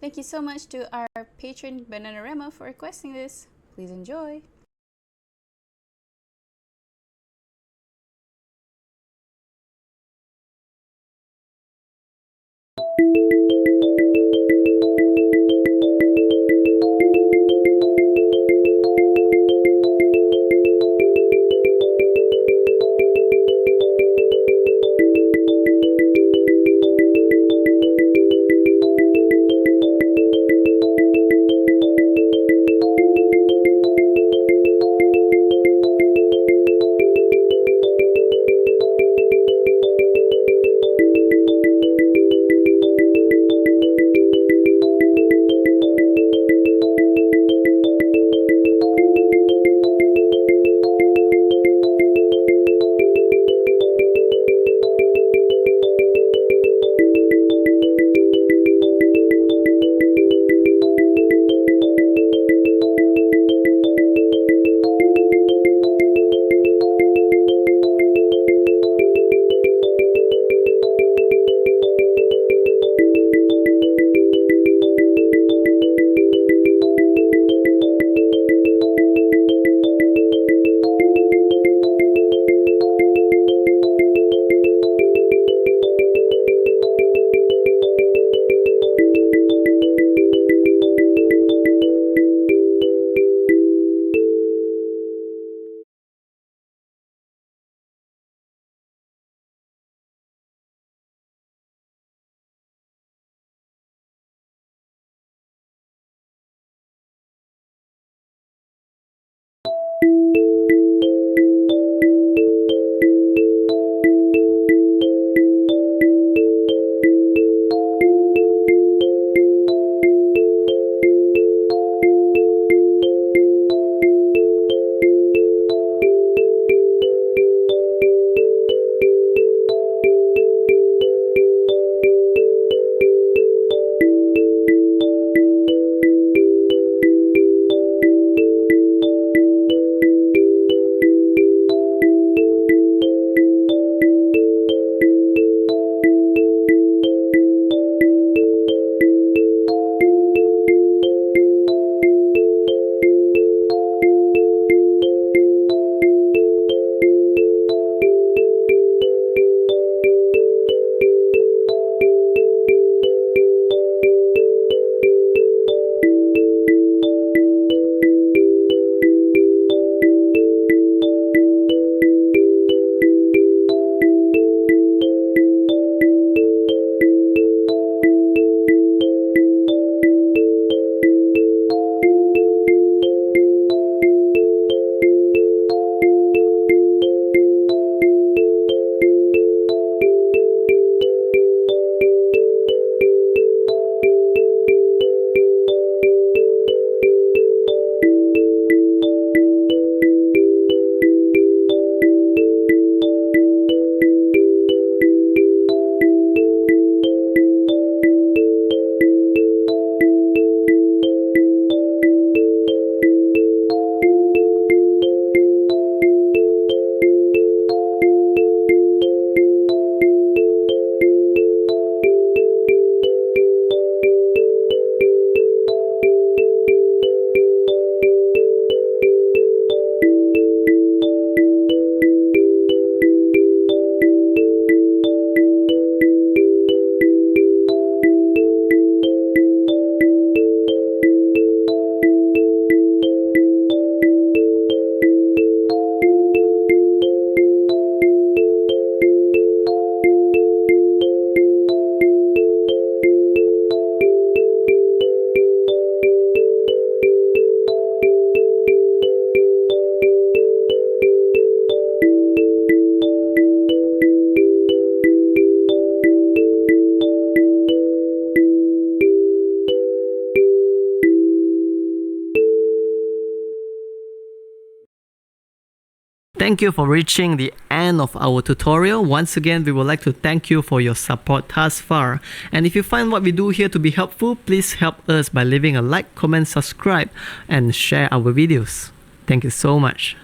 Thank you so much to our patron Bananarama for requesting this. Please enjoy. Thank you for reaching the end of our tutorial. Once again, we would like to thank you for your support thus far. And if you find what we do here to be helpful, please help us by leaving a like, comment, subscribe, and share our videos. Thank you so much.